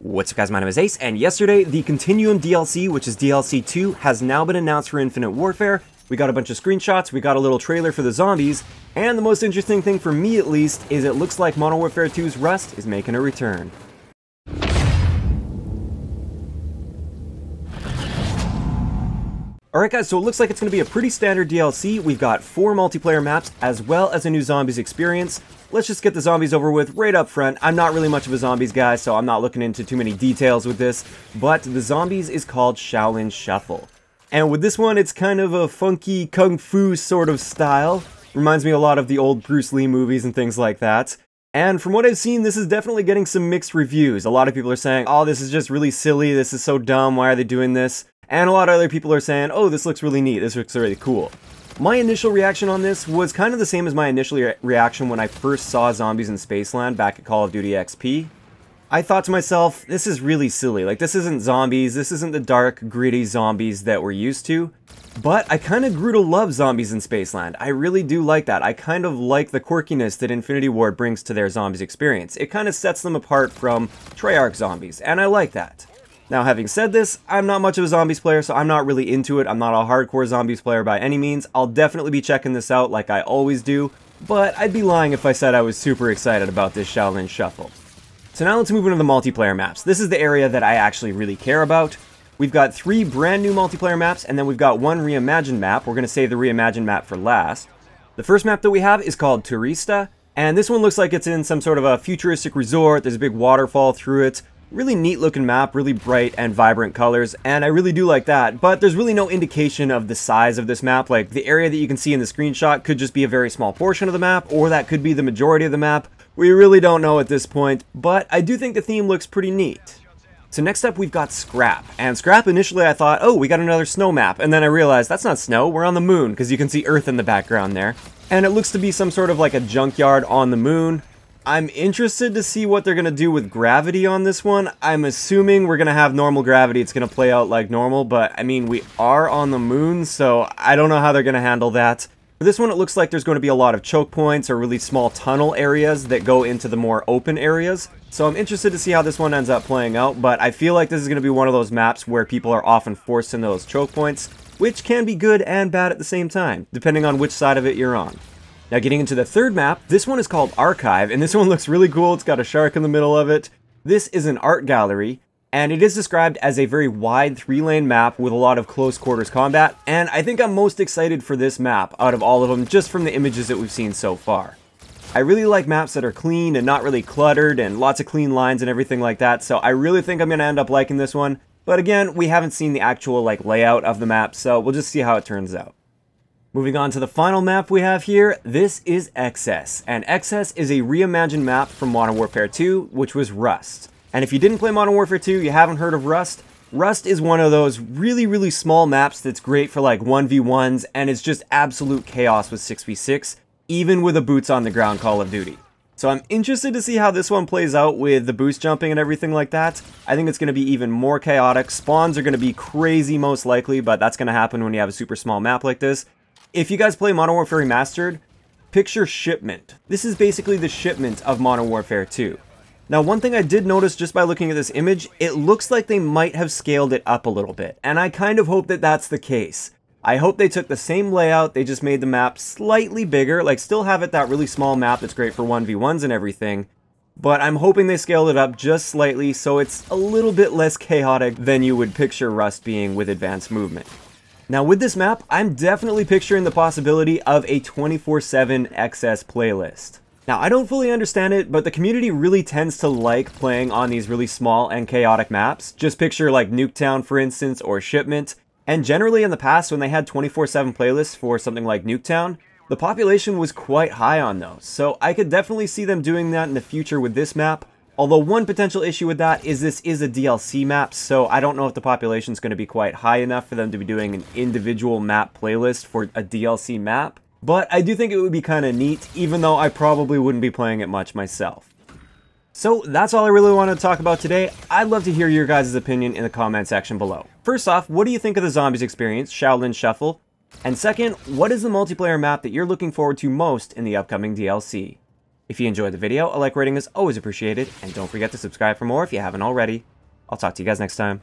What's up guys, my name is Ace, and yesterday the Continuum DLC, which is DLC 2, has now been announced for Infinite Warfare. We got a bunch of screenshots, we got a little trailer for the zombies, and the most interesting thing for me at least is it looks like Modern Warfare 2's Rust is making a return. Alright guys, so it looks like it's going to be a pretty standard DLC. We've got 4 multiplayer maps as well as a new zombies experience. Let's just get the zombies over with right up front. I'm not really much of a zombies guy, so I'm not looking into too many details with this, but the zombies is called Shaolin Shuffle. And with this one, it's kind of a funky kung fu sort of style. Reminds me a lot of the old Bruce Lee movies and things like that. And from what I've seen, this is definitely getting some mixed reviews. A lot of people are saying, oh, this is just really silly, this is so dumb, why are they doing this? And a lot of other people are saying, oh, this looks really neat, this looks really cool. My initial reaction on this was kind of the same as my initial reaction when I first saw Zombies in Spaceland back at Call of Duty XP. I thought to myself, this is really silly, like this isn't zombies, this isn't the dark, gritty zombies that we're used to. But I kind of grew to love Zombies in Spaceland. I really do like that. I kind of like the quirkiness that Infinity Ward brings to their zombies experience. It kind of sets them apart from Treyarch zombies, and I like that. Now, having said this, I'm not much of a zombies player, so I'm not really into it. I'm not a hardcore zombies player by any means. I'll definitely be checking this out like I always do, but I'd be lying if I said I was super excited about this Shaolin Shuffle. So now let's move into the multiplayer maps. This is the area that I actually really care about. We've got 3 brand new multiplayer maps, and then we've got 1 reimagined map. We're going to save the reimagined map for last. The first map that we have is called Turista, and this one looks like it's in some sort of a futuristic resort. There's a big waterfall through it. Really neat looking map, really bright and vibrant colors, and I really do like that, but there's really no indication of the size of this map. Like, the area that you can see in the screenshot could just be a very small portion of the map, or that could be the majority of the map. We really don't know at this point, but I do think the theme looks pretty neat. So next up we've got Scrap, and Scrap initially I thought, oh, we got another snow map, and then I realized that's not snow, we're on the moon, because you can see Earth in the background there. And it looks to be some sort of like a junkyard on the moon. I'm interested to see what they're going to do with gravity on this one. I'm assuming we're going to have normal gravity. It's going to play out like normal, but I mean, we are on the moon, so I don't know how they're going to handle that. For this one, it looks like there's going to be a lot of choke points or really small tunnel areas that go into the more open areas. So I'm interested to see how this one ends up playing out, but I feel like this is going to be one of those maps where people are often forced into those choke points, which can be good and bad at the same time, depending on which side of it you're on. Now getting into the third map, this one is called Archive, and this one looks really cool. It's got a shark in the middle of it. This is an art gallery, and it is described as a very wide 3-lane map with a lot of close quarters combat, and I think I'm most excited for this map out of all of them just from the images that we've seen so far. I really like maps that are clean and not really cluttered and lots of clean lines and everything like that, so I really think I'm going to end up liking this one. But again, we haven't seen the actual layout of the map, so we'll just see how it turns out. Moving on to the final map we have here, this is Excess, and Excess is a reimagined map from Modern Warfare 2, which was Rust. And if you didn't play Modern Warfare 2, you haven't heard of Rust, Rust is one of those really small maps that's great for like 1v1s, and it's just absolute chaos with 6v6, even with a boots on the ground Call of Duty. So I'm interested to see how this one plays out with the boost jumping and everything like that. I think it's going to be even more chaotic. Spawns are going to be crazy most likely, but that's going to happen when you have a super small map like this. If you guys play Modern Warfare Remastered, picture Shipment. This is basically the Shipment of Modern Warfare 2. Now, one thing I did notice just by looking at this image, it looks like they might have scaled it up a little bit, and I kind of hope that that's the case. I hope they took the same layout, they just made the map slightly bigger, like still have it that really small map that's great for 1v1s and everything, but I'm hoping they scaled it up just slightly so it's a little bit less chaotic than you would picture Rust being with advanced movement. Now with this map, I'm definitely picturing the possibility of a 24/7 Excess playlist. Now I don't fully understand it, but the community really tends to like playing on these really small and chaotic maps. Just picture like Nuketown for instance, or Shipment. And generally in the past when they had 24/7 playlists for something like Nuketown, the population was quite high on those. So I could definitely see them doing that in the future with this map. Although one potential issue with that is this is a DLC map, so I don't know if the population is going to be quite high enough for them to be doing an individual map playlist for a DLC map. But I do think it would be kind of neat, even though I probably wouldn't be playing it much myself. So that's all I really wanted to talk about today. I'd love to hear your guys' opinion in the comment section below. First off, what do you think of the zombies experience, Shaolin Shuffle? And second, what is the multiplayer map that you're looking forward to most in the upcoming DLC? If you enjoyed the video, a like rating is always appreciated, and don't forget to subscribe for more if you haven't already. I'll talk to you guys next time.